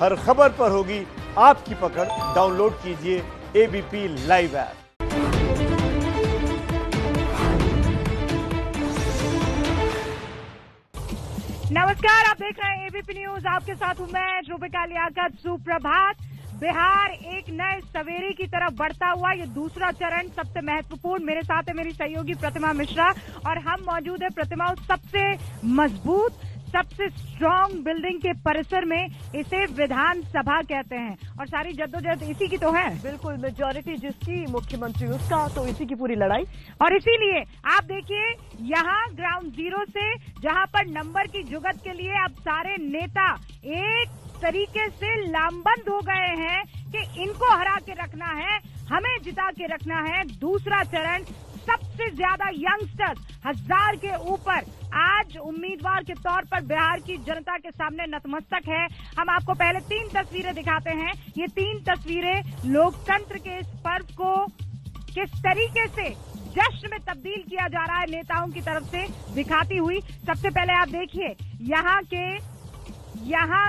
हर खबर पर होगी आपकी पकड़। डाउनलोड कीजिए एबीपी लाइव ऐप। नमस्कार, आप देख रहे हैं एबीपी न्यूज। आपके साथ हूं मैं रूबिका लियाकत। सुप्रभात। बिहार एक नए सवेरे की तरफ बढ़ता हुआ ये दूसरा चरण सबसे महत्वपूर्ण। मेरे साथ है मेरी सहयोगी प्रतिमा मिश्रा और हम मौजूद है प्रतिमा उस सबसे मजबूत, सबसे स्ट्रांग बिल्डिंग के परिसर में। इसे विधानसभा कहते हैं और सारी जद्दोजहद इसी की तो है। बिल्कुल, मेजॉरिटी जिसकी, मुख्यमंत्री उसका, तो इसी की पूरी लड़ाई। और इसीलिए आप देखिए यहाँ ग्राउंड जीरो से, जहाँ पर नंबर की जुगत के लिए अब सारे नेता एक तरीके से लामबंद हो गए हैं कि इनको हरा के रखना है, हमें जिता के रखना है। दूसरा चरण, सबसे ज्यादा यंगस्टर्स 1000 के ऊपर आज उम्मीदवार के तौर पर बिहार की जनता के सामने नतमस्तक है। हम आपको पहले 3 तस्वीरें दिखाते हैं। ये 3 तस्वीरें लोकतंत्र के इस पर्व को किस तरीके से जश्न में तब्दील किया जा रहा है नेताओं की तरफ से दिखाती हुई। सबसे पहले आप देखिए यहाँ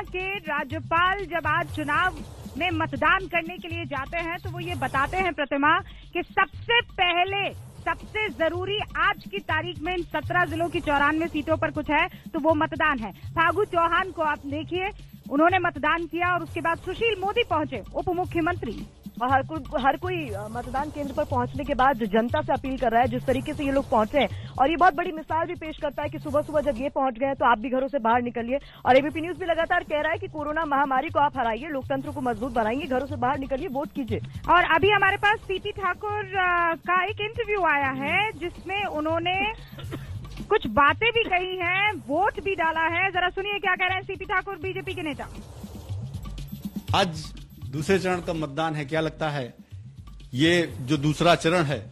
के राज्यपाल जब आज चुनाव में मतदान करने के लिए जाते हैं तो वो ये बताते हैं प्रतिमा कि सबसे पहले, सबसे जरूरी आज की तारीख में इन 17 जिलों की 94 सीटों पर कुछ है तो वो मतदान है। फागू चौहान को आप देखिए, उन्होंने मतदान किया और उसके बाद सुशील मोदी पहुंचे, उप मुख्यमंत्री। और हर कोई मतदान केंद्र पर पहुंचने के बाद जनता से अपील कर रहा है जिस तरीके से ये लोग पहुंचे हैं। और ये बहुत बड़ी मिसाल भी पेश करता है कि सुबह सुबह जब ये पहुंच गए तो आप भी घरों से बाहर निकलिए। और एबीपी न्यूज भी लगातार कह रहा है कि कोरोना महामारी को आप हराइए, लोकतंत्र को मजबूत बनाइए, घरों से बाहर निकलिए, वोट कीजिए। और अभी हमारे पास सीपी ठाकुर का एक इंटरव्यू आया है जिसमें उन्होंने कुछ बातें भी कही हैं, वोट भी डाला है। जरा सुनिए क्या कह रहे हैं सीपी ठाकुर, बीजेपी के नेता। आज दूसरे चरण का मतदान है, क्या लगता है ये जो दूसरा चरण है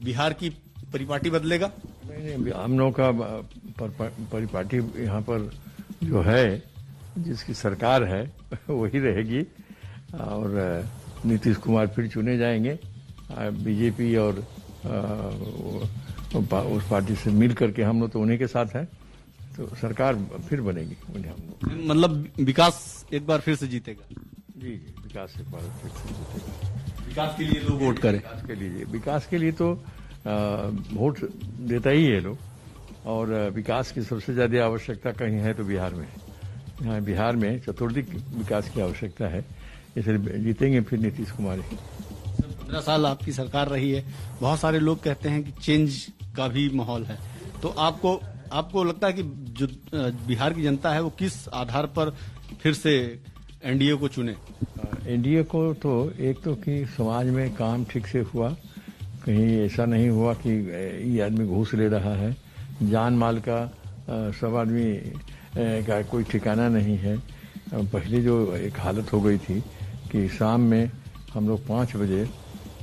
बिहार की परिपाटी बदलेगा? नहीं, हम लोगों का परिपाटी यहाँ पर जो है, जिसकी सरकार है वही रहेगी और नीतीश कुमार फिर चुने जाएंगे। बीजेपी और उस पार्टी से मिल करके हम लोग तो उन्हीं के साथ हैं, तो सरकार फिर बनेगी हम लोग। मतलब विकास एक बार फिर से जीतेगा? जी, विकास एक बार फिर से जीतेगा। विकास के लिए लोग वोट करें? विकास के लिए तो वोट देता ही है लोग। और विकास की सबसे ज्यादा आवश्यकता कहीं है तो बिहार में है। यहाँ बिहार में चतुर्दिक विकास की आवश्यकता है, इसलिए जीतेंगे फिर नीतीश कुमार ही। 15 साल आपकी सरकार रही है, बहुत सारे लोग कहते हैं कि चेंज का भी माहौल है, तो आपको लगता है कि जो बिहार की जनता है वो किस आधार पर फिर से एनडीए को चुने? एनडीए को तो एक तो कि समाज में काम ठीक से हुआ, कहीं ऐसा नहीं हुआ कि ये आदमी घूस ले रहा है, जान माल का सब आदमी का कोई ठिकाना नहीं है। पहले जो एक हालत हो गई थी कि शाम में हम लोग 5 बजे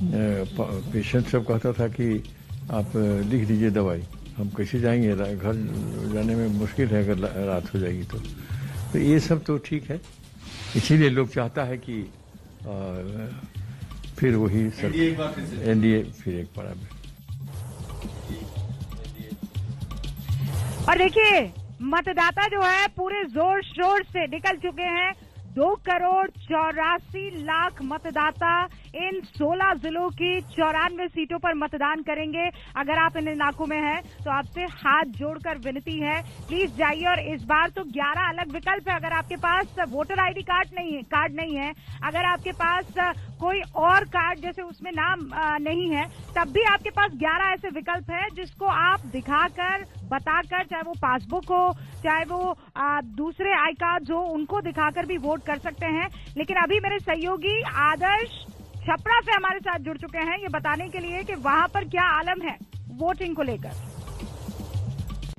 पेशेंट सब कहता था कि आप लिख दीजिए दवाई, हम कैसे जाएंगे, घर जाने में मुश्किल है अगर रात हो जाएगी तो ये सब तो ठीक है। इसीलिए लोग चाहता है कि फिर वही एनडीए फिर एक बार। और देखिए मतदाता जो है पूरे जोर शोर से निकल चुके हैं। 2,84,00,000 मतदाता इन 16 जिलों की 94 सीटों पर मतदान करेंगे। अगर आप इन इलाकों में हैं तो आपसे हाथ जोड़कर विनती है, प्लीज जाइए। और इस बार तो 11 अलग विकल्प है। अगर आपके पास वोटर आईडी कार्ड नहीं है, अगर आपके पास कोई और कार्ड जैसे उसमें नाम नहीं है, तब भी आपके पास 11 ऐसे विकल्प है जिसको आप दिखाकर, बताकर, चाहे वो पासबुक हो, चाहे वो दूसरे आई कार्ड हो, उनको दिखाकर भी वोट कर सकते हैं। लेकिन अभी मेरे सहयोगी आदर्श छपरा से हमारे साथ जुड़ चुके हैं ये बताने के लिए कि वहां पर क्या आलम है वोटिंग को लेकर।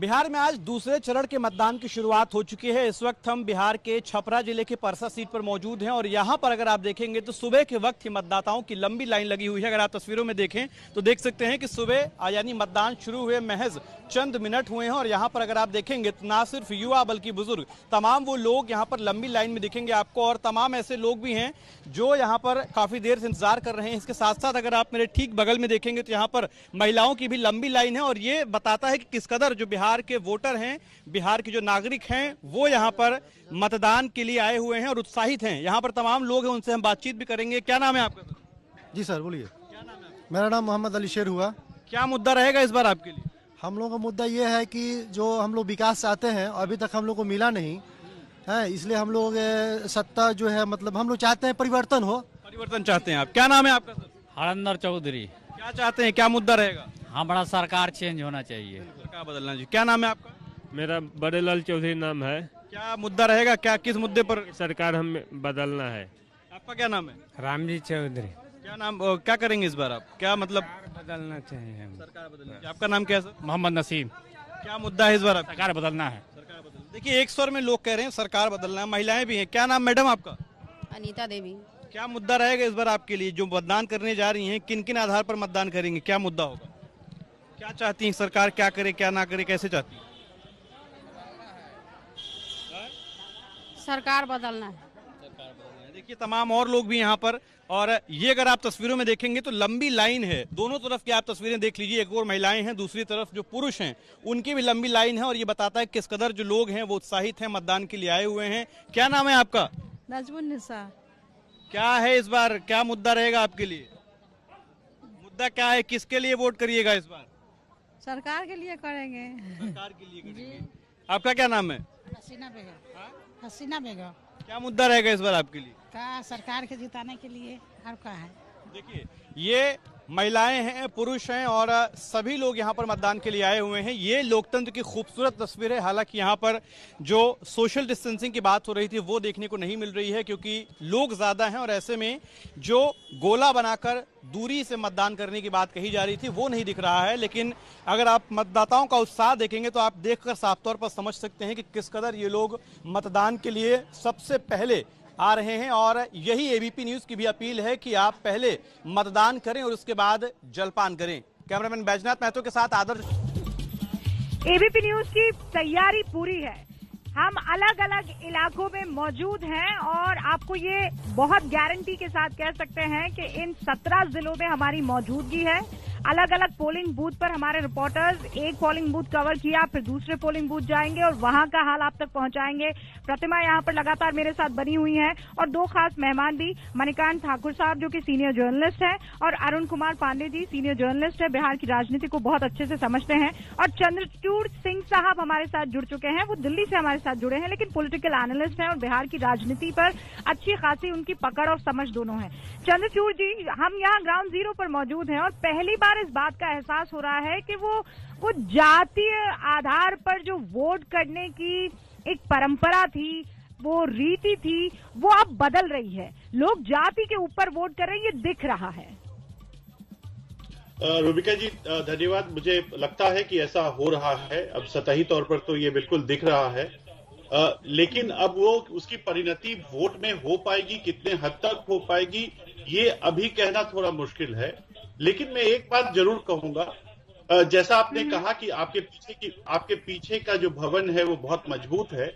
बिहार में आज दूसरे चरण के मतदान की शुरुआत हो चुकी है। इस वक्त हम बिहार के छपरा जिले के परसा सीट पर मौजूद हैं और यहाँ पर अगर आप देखेंगे तो सुबह के वक्त ही मतदाताओं की लंबी लाइन लगी हुई है। अगर आप तस्वीरों में देखें तो देख सकते हैं कि सुबह यानी मतदान शुरू हुए महज चंद मिनट हुए हैं और यहाँ पर अगर आप देखेंगे तो ना सिर्फ युवा बल्कि बुजुर्ग, तमाम वो लोग यहाँ पर लंबी लाइन में दिखेंगे आपको। और तमाम ऐसे लोग भी हैं जो यहाँ पर काफी देर से इंतजार कर रहे हैं। इसके साथ साथ अगर आप मेरे ठीक बगल में देखेंगे तो यहाँ पर महिलाओं की भी लंबी लाइन है और ये बताता है कि किस कदर जो बिहार बिहार के वोटर हैं, बिहार के जो नागरिक हैं वो यहाँ पर मतदान के लिए आए हुए हैं और उत्साहित हैं। यहाँ पर तमाम लोग हैं, उनसे हम बातचीत भी करेंगे। क्या नाम है आपका? जी सर बोलिए। मेरा नाम मोहम्मद अली शेर हुआ। क्या मुद्दा रहेगा इस बार आपके लिए? हम लोगों का मुद्दा ये है कि जो हम लोग विकास चाहते हैं अभी तक हम लोग को मिला नहीं है, इसलिए हम लोग सत्ता जो है मतलब हम लोग चाहते हैं परिवर्तन हो। परिवर्तन चाहते हैं आप? क्या नाम है आपका? हरंदर चौधरी। क्या चाहते हैं, क्या मुद्दा रहेगा? हमारा सरकार चेंज होना चाहिए, सरकार बदलना चाहिए। क्या नाम है आपका? मेरा बड़ेलाल चौधरी नाम है। क्या मुद्दा रहेगा, क्या किस मुद्दे पर सरकार हमें बदलना है? आपका क्या नाम है? रामजी चौधरी। क्या नाम, क्या करेंगे इस बार आप? क्या मतलब बदलना चाहिए, सरकार बदलना चाहिए। आपका नाम क्या है सर? मोहम्मद नसीम। क्या मुद्दा है इस बार? सरकार बदलना है। सरकार बदलना। देखिए एक स्वर में लोग कह रहे हैं सरकार बदलना है, महिलाएं भी हैं। क्या नाम मैडम आपका? अनीता देवी। क्या मुद्दा रहेगा इस बार आपके लिए? जो मतदान करने जा रही हैं, किन किन आधार पर मतदान करेंगे, क्या मुद्दा होगा? क्या चाहती हैं सरकार, क्या करे क्या ना करे, कैसे चाहती है? सरकार बदलना है। देखिए तमाम और लोग भी यहाँ पर, और ये अगर आप तस्वीरों में देखेंगे तो लंबी लाइन है। दोनों तरफ की आप तस्वीरें देख लीजिए, एक और महिलाएं हैं, दूसरी तरफ जो पुरुष हैं उनकी भी लंबी लाइन है। और ये बताता है किस कदर जो लोग हैं वो उत्साहित हैं, मतदान के लिए आए हुए हैं। क्या नाम है आपका? नजमुन्निसा। क्या है इस बार, क्या मुद्दा रहेगा आपके लिए? मुद्दा क्या है, किसके लिए वोट करिएगा इस बार? सरकार के लिए करेंगे। सरकार के लिए करेंगे। आपका क्या नाम है? हसीना बेगम। हसीना बेगम। क्या मुद्दा रहेगा इस बार आपके लिए? का सरकार के जिताने के लिए और क्या है? देखिए ये महिलाएं हैं, पुरुष हैं और सभी लोग यहाँ पर मतदान के लिए आए हुए हैं। ये लोकतंत्र की खूबसूरत तस्वीर है। हालांकि यहाँ पर जो सोशल डिस्टेंसिंग की बात हो रही थी वो देखने को नहीं मिल रही है, क्योंकि लोग ज्यादा हैं और ऐसे में जो गोला बनाकर दूरी से मतदान करने की बात कही जा रही थी वो नहीं दिख रहा है। लेकिन अगर आप मतदाताओं का उत्साह देखेंगे तो आप देखकर साफ तौर पर समझ सकते हैं कि किस कदर ये लोग मतदान के लिए सबसे पहले आ रहे हैं। और यही एबीपी न्यूज की भी अपील है कि आप पहले मतदान करें और उसके बाद जलपान करें। कैमरामैन बैजनाथ महतो के साथ आदर्श। एबीपी न्यूज की तैयारी पूरी है। हम अलग अलग इलाकों में मौजूद हैं और आपको ये बहुत गारंटी के साथ कह सकते हैं कि इन 17 जिलों में हमारी मौजूदगी है। अलग अलग पोलिंग बूथ पर हमारे रिपोर्टर्स एक पोलिंग बूथ कवर किया, फिर दूसरे पोलिंग बूथ जाएंगे और वहां का हाल आप तक पहुंचाएंगे। प्रतिमा यहाँ पर लगातार मेरे साथ बनी हुई है और दो खास मेहमान भी, मणिकांत ठाकुर साहब जो कि सीनियर जर्नलिस्ट हैं और अरुण कुमार पांडे जी सीनियर जर्नलिस्ट है, बिहार की राजनीति को बहुत अच्छे से समझते हैं। और चंद्रचूड़ सिंह साहब हमारे साथ जुड़ चुके हैं, वो दिल्ली से हमारे साथ जुड़े हैं लेकिन पॉलिटिकल एनालिस्ट हैं और बिहार की राजनीति पर अच्छी खासी उनकी पकड़ और समझ दोनों है। चंद्रचूड़ जी, हम यहाँ ग्राउंड जीरो पर मौजूद हैं और पहली बार इस बात का एहसास हो रहा है कि वो जातीय आधार पर जो वोट करने की एक परंपरा थी, वो रीति थी, वो अब बदल रही है। लोग जाति के ऊपर वोट कर रहे हैं, ये दिख रहा है। रूबिका जी धन्यवाद। मुझे लगता है कि ऐसा हो रहा है, अब सतही तौर पर तो ये बिल्कुल दिख रहा है, लेकिन अब वो उसकी परिणति वोट में हो पाएगी, कितने हद तक हो पाएगी, ये अभी कहना थोड़ा मुश्किल है। लेकिन मैं एक बात जरूर कहूंगा, जैसा आपने कहा कि आपके पीछे का जो भवन है वो बहुत मजबूत है,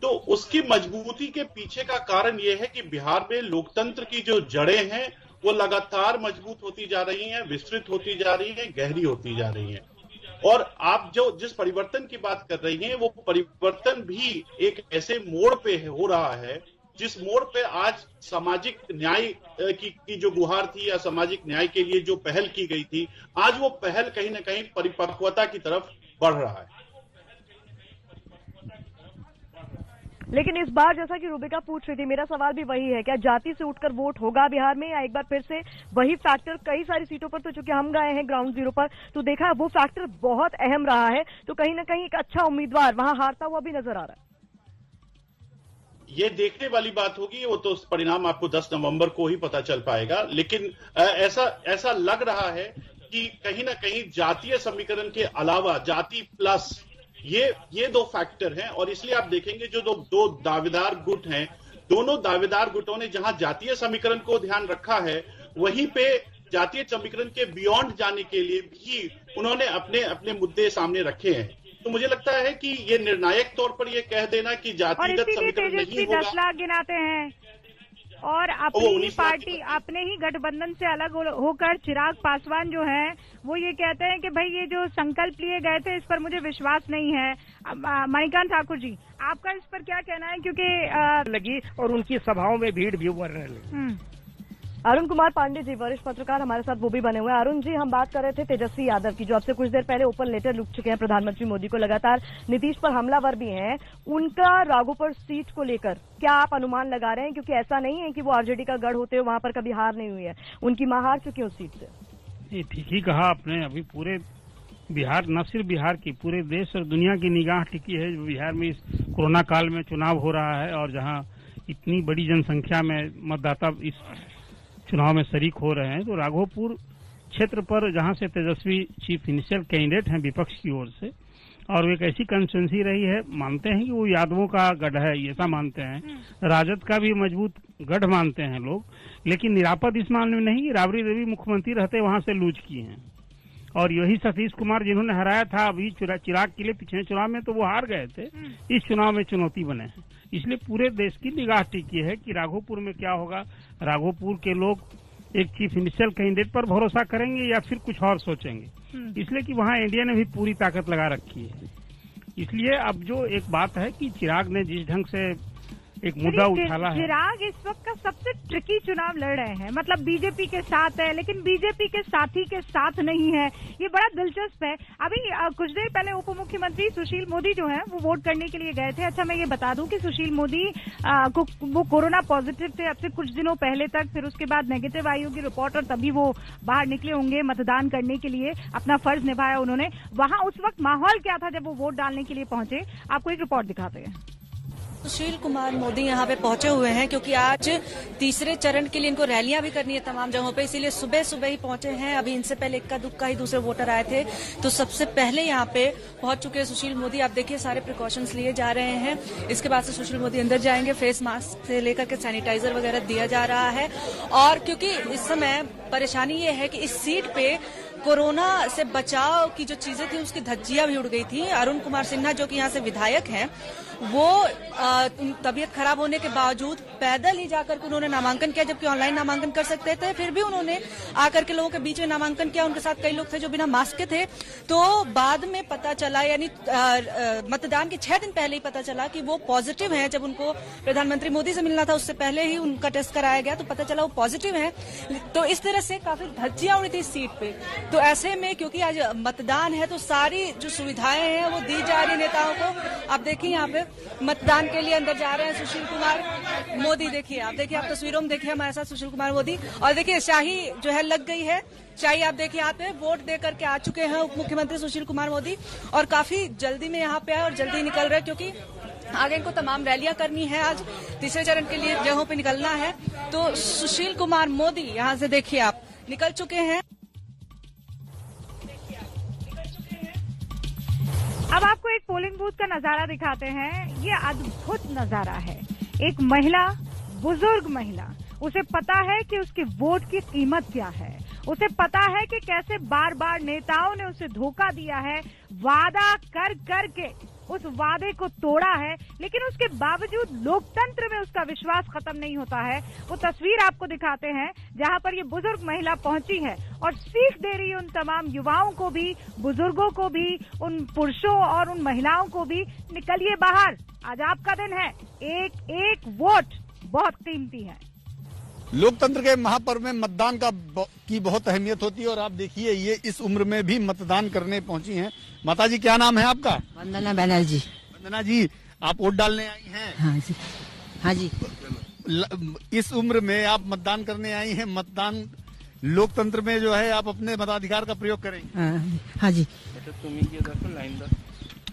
तो उसकी मजबूती के पीछे का कारण ये है कि बिहार में लोकतंत्र की जो जड़ें हैं वो लगातार मजबूत होती जा रही हैं, विस्तृत होती जा रही हैं, गहरी होती जा रही हैं। और आप जिस परिवर्तन की बात कर रही हैं वो परिवर्तन भी एक ऐसे मोड़ पे हो रहा है जिस मोड़ पे आज सामाजिक न्याय की जो गुहार थी या सामाजिक न्याय के लिए जो पहल की गई थी, आज वो पहल कहीं ना कहीं परिपक्वता की तरफ बढ़ रहा है। लेकिन इस बार जैसा कि रूबिका पूछ रही थी, मेरा सवाल भी वही है, क्या जाति से उठकर वोट होगा बिहार में, या एक बार फिर से वही फैक्टर कई सारी सीटों पर, तो चूंकि हम गए हैं ग्राउंड जीरो पर तो देखा वो फैक्टर बहुत अहम रहा है, तो कहीं ना कहीं एक अच्छा उम्मीदवार वहां हारता हुआ भी नजर आ रहा है। ये देखने वाली बात होगी, वो तो परिणाम आपको 10 नवंबर को ही पता चल पाएगा। लेकिन ऐसा लग रहा है कि कहीं ना कहीं जातीय समीकरण के अलावा जाति प्लस ये दो फैक्टर हैं, और इसलिए आप देखेंगे जो दो दावेदार गुट हैं, दोनों दावेदार गुटों ने जहां जातीय समीकरण को ध्यान रखा है, वहीं पे जातीय समीकरण के बियॉन्ड जाने के लिए भी उन्होंने अपने मुद्दे सामने रखे हैं। तो मुझे लगता है कि ये निर्णायक तौर पर ये कह देना कि जातिगत समीकरण नहीं होगा। 10 लाख गिनाते हैं और अपने ही गठबंधन से अलग होकर चिराग पासवान जो है वो ये कहते हैं कि भाई ये जो संकल्प लिए गए थे इस पर मुझे विश्वास नहीं है। मणिकांत ठाकुर जी, आपका इस पर क्या कहना है? क्योंकि लगी और उनकी सभाओं में भीड़ भी बढ़ने लगी। अरुण कुमार पांडे जी, वरिष्ठ पत्रकार, हमारे साथ वो भी बने हुए हैं। अरुण जी, हम बात कर रहे थे तेजस्वी यादव की, जो अब से कुछ देर पहले ओपन लेटर लिख चुके हैं प्रधानमंत्री मोदी को। लगातार नीतीश पर हमलावर भी हैं। उनका राघोपुर सीट को लेकर क्या आप अनुमान लगा रहे हैं? क्योंकि ऐसा नहीं है कि वो आरजेडी का गढ़ होते हुए वहां पर कभी हार नहीं हुई है, उनकी मां हार चुकी है उस सीट से। ठीक ही कहा आपने। अभी पूरे बिहार, न सिर्फ बिहार की, पूरे देश और दुनिया की निगाह टिकी है बिहार में। इस कोरोना काल में चुनाव हो रहा है और जहाँ इतनी बड़ी जनसंख्या में मतदाता इस चुनाव में शरीक हो रहे हैं, तो राघोपुर क्षेत्र पर जहां से तेजस्वी चीफ मिनिस्टर कैंडिडेट हैं विपक्ष की ओर से, और वो एक ऐसी कंस्टिट्यूंसी रही है, मानते हैं कि वो यादवों का गढ़ है, ऐसा मानते हैं। राजद का भी मजबूत गढ़ मानते हैं लोग, लेकिन निरापद इस मामले में नहीं। राबड़ी देवी मुख्यमंत्री रहते वहां से लूज किए हैं, और यही सतीश कुमार जिन्होंने हराया था अभी चिराग के लिए पिछले चुनाव में, तो वो हार गए थे। इस चुनाव में चुनौती बने हैं, इसलिए पूरे देश की निगाह टिकी है कि राघोपुर में क्या होगा। राघोपुर के लोग एक चीफ मिनिस्टर कैंडिडेट पर भरोसा करेंगे या फिर कुछ और सोचेंगे, इसलिए कि वहां इंडिया ने भी पूरी ताकत लगा रखी है। इसलिए अब जो एक बात है कि चिराग ने जिस ढंग से एक मुद्दा उछाला है, चिराग इस वक्त का सबसे ट्रिकी चुनाव लड़ रहे हैं। मतलब बीजेपी के साथ है, लेकिन बीजेपी के साथी के साथ नहीं है। ये बड़ा दिलचस्प है। अभी कुछ देर पहले उप मुख्यमंत्री सुशील मोदी जो है वो वोट करने के लिए गए थे। अच्छा, मैं ये बता दूं कि सुशील मोदी को वो कोरोना पॉजिटिव थे अब से कुछ दिनों पहले तक, फिर उसके बाद नेगेटिव आई होगी रिपोर्ट और तभी वो बाहर निकले होंगे मतदान करने के लिए। अपना फर्ज निभाया उन्होंने। वहां उस वक्त माहौल क्या था जब वो वोट डालने के लिए पहुंचे? आपको एक रिपोर्ट दिखाते हैं। सुशील कुमार मोदी यहाँ पे पहुंचे हुए हैं क्योंकि आज तीसरे चरण के लिए इनको रैलियां भी करनी है तमाम जगहों पे, इसीलिए सुबह सुबह ही पहुंचे हैं। अभी इनसे पहले इक्का दुक्का ही दूसरे वोटर आए थे, तो सबसे पहले यहाँ पे पहुंच चुके हैं सुशील मोदी। आप देखिए सारे प्रिकॉशंस लिए जा रहे हैं। इसके बाद से सुशील मोदी अंदर जाएंगे, फेस मास्क से लेकर के सैनिटाइजर वगैरह दिया जा रहा है। और क्योंकि इस समय परेशानी ये है कि इस सीट पे कोरोना से बचाव की जो चीजें थी उसकी धज्जियां भी उड़ गई थी। अरुण कुमार सिन्हा जो कि यहाँ से विधायक हैं, वो तबीयत खराब होने के बावजूद पैदल ही जाकर के उन्होंने नामांकन किया, जबकि ऑनलाइन नामांकन कर सकते थे। फिर भी उन्होंने आकर के लोगों के बीच में नामांकन किया। उनके साथ कई लोग थे जो बिना मास्क के थे। तो बाद में पता चला, यानी मतदान के 6 दिन पहले ही पता चला कि वो पॉजिटिव हैं। जब उनको प्रधानमंत्री मोदी से मिलना था उससे पहले ही उनका टेस्ट कराया गया, तो पता चला वो पॉजिटिव है। तो इस तरह से काफी धज्जियां उड़ी थी इस सीट पे। तो ऐसे में क्योंकि आज मतदान है तो सारी जो सुविधाएं हैं वो दी जा रही नेताओं को। आप देखिए यहाँ पे मतदान के लिए अंदर जा रहे हैं सुशील कुमार मोदी। देखिए आप तस्वीरों में देखिए हमारे साथ सुशील कुमार मोदी। और देखिए शाही जो है लग गई है। शाही आप देखिए यहाँ पे वोट दे करके आ चुके हैं उप मुख्यमंत्री सुशील कुमार मोदी, और काफी जल्दी में यहाँ पे आए और जल्दी निकल रहे, क्योंकि आगे इनको तमाम रैलियां करनी है। आज तीसरे चरण के लिए जगहों पे निकलना है। तो सुशील कुमार मोदी यहाँ से देखिए आप निकल चुके हैं। अब आपको एक पोलिंग बूथ का नजारा दिखाते हैं। ये अद्भुत नजारा है। एक महिला, बुजुर्ग महिला, उसे पता है कि उसके वोट की कीमत क्या है। उसे पता है कि कैसे बार बार नेताओं ने उसे धोखा दिया है, वादा कर कर के उस वादे को तोड़ा है, लेकिन उसके बावजूद लोकतंत्र में उसका विश्वास खत्म नहीं होता है। वो तस्वीर आपको दिखाते हैं जहां पर ये बुजुर्ग महिला पहुंची है और सीख दे रही है उन तमाम युवाओं को भी, बुजुर्गों को भी, उन पुरुषों और उन महिलाओं को भी, निकलिए बाहर, आज आपका दिन है। एक एक वोट बहुत कीमती है। लोकतंत्र के महापर्व में मतदान की बहुत अहमियत होती है, और आप देखिए ये इस उम्र में भी मतदान करने पहुंची हैं। माताजी, क्या नाम है आपका? वंदना बनर्जी। वंदना जी, आप वोट डालने आई हैं? हाँ जी, हाँ जी। इस उम्र में आप मतदान करने आई हैं। मतदान लोकतंत्र में जो है आप अपने मताधिकार का प्रयोग करेंगे? हाँ जी।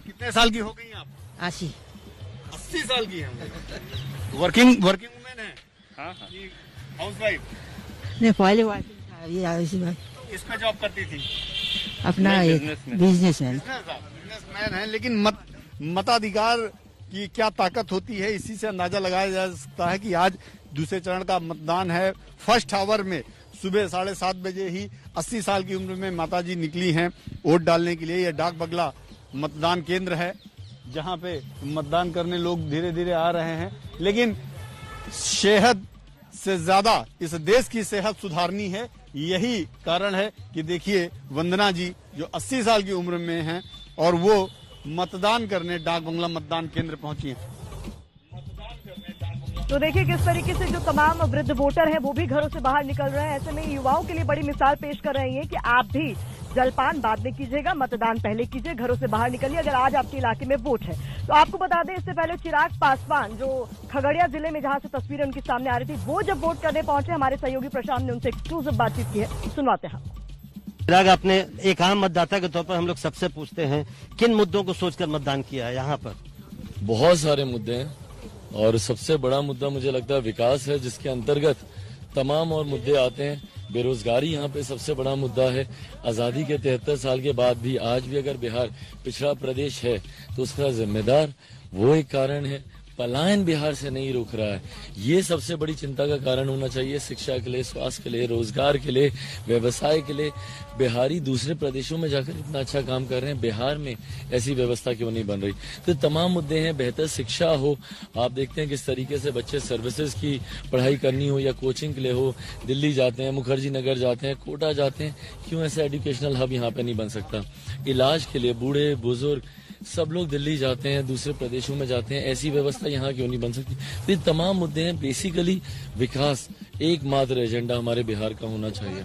कितने साल की हो गई आप? 80 साल की हैं। वर्किंग वुमेन है? हाँ। House wife? नहीं, पहले इस पे जॉब करती थी? अपना बिजनेसमैन है। लेकिन मताधिकार की क्या ताकत होती है, इसी से अंदाजा लगाया जा सकता है कि आज दूसरे चरण का मतदान है। फर्स्ट आवर में सुबह 7:30 बजे ही 80 साल की उम्र में माताजी निकली हैं वोट डालने के लिए। यह डाक बंगला मतदान केंद्र है जहां पे मतदान करने लोग धीरे धीरे आ रहे हैं। लेकिन सेहत से ज्यादा इस देश की सेहत सुधारनी है। यही कारण है कि देखिए वंदना जी जो 80 साल की उम्र में हैं और वो मतदान करने डाक बंगला मतदान केंद्र पहुंची हैं। तो देखिए किस तरीके से जो तमाम वृद्ध वोटर हैं वो भी घरों से बाहर निकल रहे हैं। ऐसे में युवाओं के लिए बड़ी मिसाल पेश कर रही है कि आप भी जलपान बाद में कीजिएगा, मतदान पहले कीजिए, घरों से बाहर निकलिए अगर आज आपके इलाके में वोट है। तो आपको बता दें इससे पहले चिराग पासवान जो खगड़िया जिले में जहां से तस्वीरें उनकी सामने आ रही थी, वो जब वोट करने पहुंचे हमारे सहयोगी प्रशांत ने उनसे एक्सक्लूसिव बातचीत की है, सुनवाते हैं। चिराग, आपने एक आम मतदाता के तौर पर हम लोग सबसे पूछते हैं किन मुद्दों को सोचकर मतदान किया है यहाँ पर? बहुत सारे मुद्दे हैं और सबसे बड़ा मुद्दा मुझे लगता है विकास है, जिसके अंतर्गत तमाम और मुद्दे आते हैं। बेरोजगारी यहाँ पे सबसे बड़ा मुद्दा है। आजादी के 73 साल के बाद भी आज भी अगर बिहार पिछड़ा प्रदेश है तो उसका जिम्मेदार वो एक कारण है। पलायन बिहार से नहीं रुक रहा है, ये सबसे बड़ी चिंता का कारण होना चाहिए। शिक्षा के लिए, स्वास्थ्य के लिए, रोजगार के लिए, व्यवसाय के लिए बिहारी दूसरे प्रदेशों में जाकर इतना अच्छा काम कर रहे हैं, बिहार में ऐसी व्यवस्था क्यों नहीं बन रही? तो तमाम मुद्दे हैं। बेहतर शिक्षा हो, आप देखते हैं किस तरीके से बच्चे सर्विसेज की पढ़ाई करनी हो या कोचिंग के लिए हो, दिल्ली जाते हैं, मुखर्जी नगर जाते हैं, कोटा जाते हैं, क्यों ऐसा एजुकेशनल हब यहाँ पे नहीं बन सकता? इलाज के लिए बूढ़े बुजुर्ग सब लोग दिल्ली जाते हैं, दूसरे प्रदेशों में जाते हैं, ऐसी व्यवस्था यहाँ क्यों नहीं बन सकती? तो ये तमाम मुद्दे हैं। बेसिकली विकास एकमात्र एजेंडा हमारे बिहार का होना चाहिए।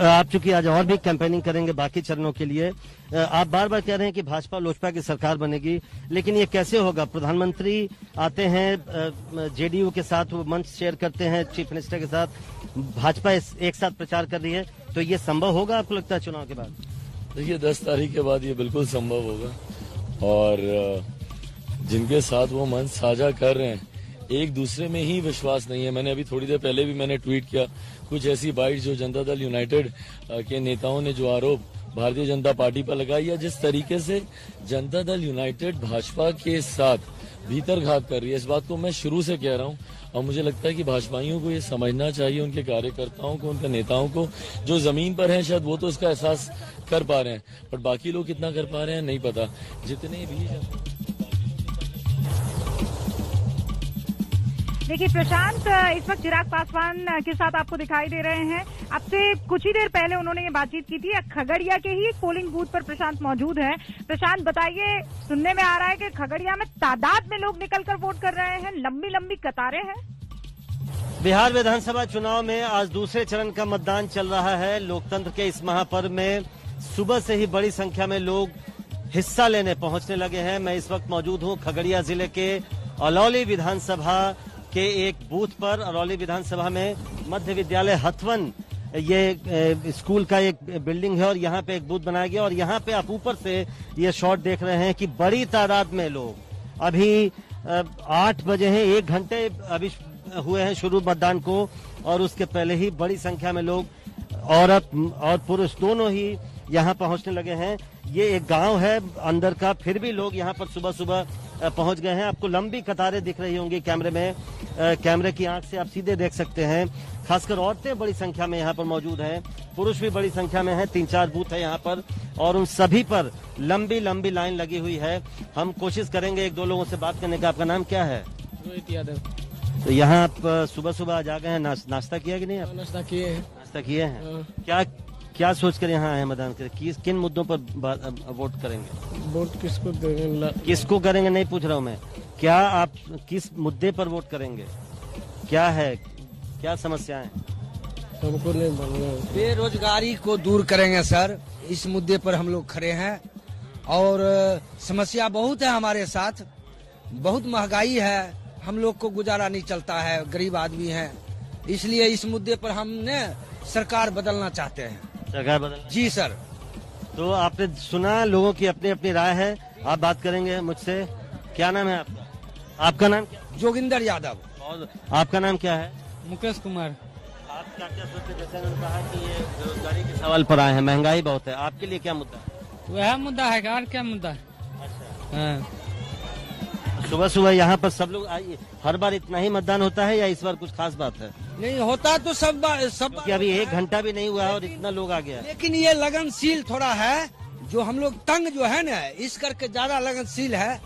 आप चूंकि आज और भी कैंपेनिंग करेंगे बाकी चरणों के लिए, आप बार बार कह रहे हैं कि भाजपा लोजपा की सरकार बनेगी, लेकिन ये कैसे होगा? प्रधानमंत्री आते हैं जेडीयू के साथ, वो मंच शेयर करते हैं चीफ मिनिस्टर के साथ, भाजपा एक साथ प्रचार कर रही है, तो ये संभव होगा आपको लगता है चुनाव के बाद? देखिए 10 तारीख के बाद ये बिल्कुल संभव होगा और जिनके साथ वो मंच साझा कर रहे हैं एक दूसरे में ही विश्वास नहीं है। मैंने अभी थोड़ी देर पहले भी मैंने ट्वीट किया कुछ ऐसी बाइट जो जनता दल यूनाइटेड के नेताओं ने जो आरोप भारतीय जनता पार्टी पर लगाई है, जिस तरीके से जनता दल यूनाइटेड भाजपा के साथ भीतर घात कर रही है, इस बात को मैं शुरू से कह रहा हूँ और मुझे लगता है कि भाजपाइयों को ये समझना चाहिए, उनके कार्यकर्ताओं को, उनके नेताओं को, जो जमीन पर हैं शायद वो तो इसका एहसास कर पा रहे हैं, पर बाकी लोग कितना कर पा रहे हैं नहीं पता। जितने भी देखिए प्रशांत, इस वक्त चिराग पासवान के साथ आपको दिखाई दे रहे हैं। आपसे कुछ ही देर पहले उन्होंने ये बातचीत की थी। खगड़िया के ही पोलिंग बूथ पर प्रशांत मौजूद हैं। प्रशांत बताइए, सुनने में आ रहा है कि खगड़िया में तादाद में लोग निकलकर वोट कर रहे हैं, लंबी लंबी कतारें हैं। बिहार विधानसभा चुनाव में आज दूसरे चरण का मतदान चल रहा है। लोकतंत्र के इस महापर्व में सुबह से ही बड़ी संख्या में लोग हिस्सा लेने पहुंचने लगे हैं। मैं इस वक्त मौजूद हूं खगड़िया जिले के अलौली विधानसभा के एक बूथ पर। अलौली विधानसभा में मध्य विद्यालय हथवन ये स्कूल का एक बिल्डिंग है और यहाँ पे एक बूथ बनाया गया और यहाँ पे आप ऊपर से ये शॉट देख रहे हैं कि बड़ी तादाद में लोग, अभी 8 बजे हैं, 1 घंटे अभी हुए हैं शुरू मतदान को और उसके पहले ही बड़ी संख्या में लोग, औरत और पुरुष दोनों ही यहाँ पहुंचने लगे हैं। ये एक गांव है अंदर का, फिर भी लोग यहाँ पर सुबह सुबह पहुंच गए हैं। आपको लंबी कतारें दिख रही होंगी कैमरे में, कैमरे की आंख से आप सीधे देख सकते हैं। खासकर औरतें बड़ी संख्या में यहाँ पर मौजूद हैं, पुरुष भी बड़ी संख्या में हैं। 3-4 बूथ है यहाँ पर और उन सभी पर लंबी लंबी लाइन लगी हुई है। हम कोशिश करेंगे 1-2 लोगों से बात करने का। आपका नाम क्या है? रोहित यादव। तो यहाँ आप सुबह सुबह आ जा गए हैं, नाश्ता किया कि नहीं? आप नाश्ता किए हैं। नाश्ता किए हैं। क्या सोचकर यहाँ आए मतदान करें? किन मुद्दों पर वोट करेंगे? वोट किसको देंगे? किसको करेंगे नहीं पूछ रहा हूँ मैं, क्या आप किस मुद्दे पर वोट करेंगे? क्या है, क्या समस्याएं? हमको नहीं मालूम। बेरोजगारी को दूर करेंगे सर, इस मुद्दे पर हम लोग खड़े हैं और समस्या बहुत है हमारे साथ, बहुत महंगाई है, हम लोग को गुजारा नहीं चलता है, गरीब आदमी हैं, इसलिए इस मुद्दे पर हमने सरकार बदलना चाहते हैं। सरकार बदलना? जी सर। तो आपने सुना, लोगों की अपनी अपनी राय है। आप बात करेंगे मुझसे। क्या नाम है आपका? आपका नाम क्या? जोगिंदर यादव। और आपका नाम क्या है? मुकेश कुमार। आप क्या सोचते? जैसे उन्होंने कहा कि ये बेरोजगारी के सवाल पर आए हैं, महंगाई बहुत है, आपके लिए क्या मुद्दा है? वह मुद्दा है, और क्या मुद्दा है? अच्छा। हाँ। सुबह सुबह यहाँ पर सब लोग आइए। हर बार इतना ही मतदान होता है या इस बार कुछ खास बात है? नहीं होता तो सब कि अभी 1 घंटा भी नहीं हुआ है और इतना लोग आ गया। लेकिन ये लगनशील थोड़ा है, जो हम लोग तंग जो है ना, इस करके ज्यादा लगनशील है,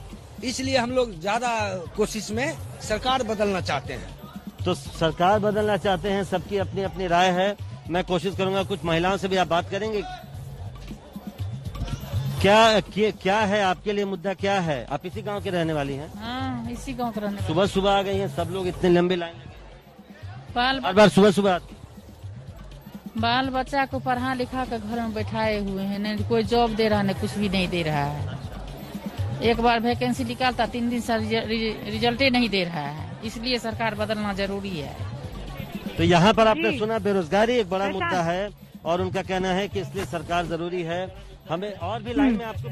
इसलिए हम लोग ज्यादा कोशिश में सरकार बदलना चाहते हैं। तो सरकार बदलना चाहते हैं, सबकी अपनी अपनी राय है। मैं कोशिश करूंगा कुछ महिलाओं से भी आप बात करेंगे। क्या है आपके लिए मुद्दा, क्या है? आप इसी गांव के रहने वाली हैं? हाँ, इसी गांव के रहने वाली। सुबह सुबह आ गई हैं, सब लोग इतनी लंबी लाइन लगे, बार सुबह सुबह आती। बाल बच्चा को पढ़ा लिखा कर घर में बैठाए हुए हैं, नहीं कोई जॉब दे रहा है, नहीं कुछ भी नहीं दे रहा है। एक बार वैकेंसी निकालता 3 दिन से रिजल्ट नहीं दे रहा है, इसलिए सरकार बदलना जरूरी है। तो यहाँ पर आपने सुना बेरोजगारी एक बड़ा मुद्दा है और उनका कहना है कि इसलिए सरकार जरूरी है। हमें और भी लाइन में आपको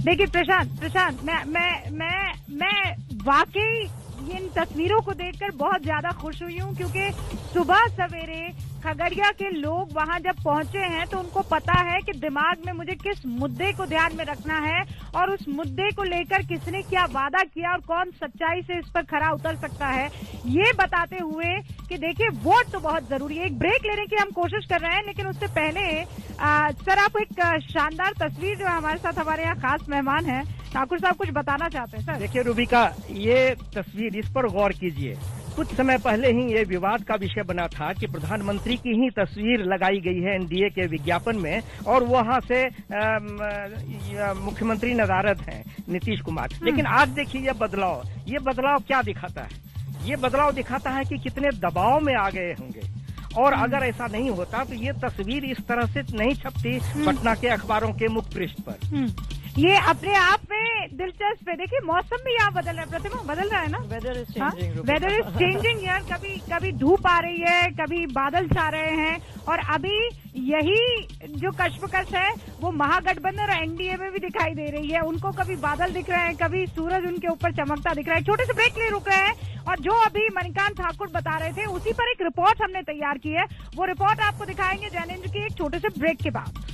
देखिए प्रशांत मैं वाकई इन तस्वीरों को देखकर बहुत ज्यादा खुश हुई हूँ, क्योंकि सुबह सवेरे खगड़िया के लोग वहां जब पहुंचे हैं तो उनको पता है कि दिमाग में मुझे किस मुद्दे को ध्यान में रखना है और उस मुद्दे को लेकर किसने क्या वादा किया और कौन सच्चाई से इस पर खरा उतर सकता है, ये बताते हुए कि देखिए वोट तो बहुत जरूरी है। एक ब्रेक लेने की हम कोशिश कर रहे हैं, लेकिन उससे पहले सर आप एक शानदार तस्वीर जो हमारे साथ हमारे यहाँ खास मेहमान है ठाकुर साहब कुछ बताना चाहते हैं। सर देखिए रूबिका, ये तस्वीर, इस पर गौर कीजिए। कुछ समय पहले ही ये विवाद का विषय बना था कि प्रधानमंत्री की ही तस्वीर लगाई गई है एनडीए के विज्ञापन में और वहां से मुख्यमंत्री नदारद हैं नीतीश कुमार। लेकिन आज देखिए ये बदलाव क्या दिखाता है? ये बदलाव दिखाता है कि कितने दबाव में आ गए होंगे, और अगर ऐसा नहीं होता तो ये तस्वीर इस तरह से नहीं छपती पटना के अखबारों के मुख्य पृष्ठ पर। ये अपने आप में दिलचस्प है। देखिए मौसम भी यहाँ बदल रहा है, प्रतिमा बदल रहा है ना, वेदर इज चेंजिंग यार। कभी धूप आ रही है, कभी बादल छा रहे हैं, और अभी यही जो कश्मकश है वो महागठबंधन और एनडीए में भी दिखाई दे रही है। उनको कभी बादल दिख रहे हैं, कभी सूरज उनके ऊपर चमकता दिख रहा है। छोटे से ब्रेक ले रुक रहे हैं, और जो अभी मणिकांत ठाकुर बता रहे थे उसी पर एक रिपोर्ट हमने तैयार की है, वो रिपोर्ट आपको दिखाएंगे जैनेंद्र की एक छोटे से ब्रेक के बाद।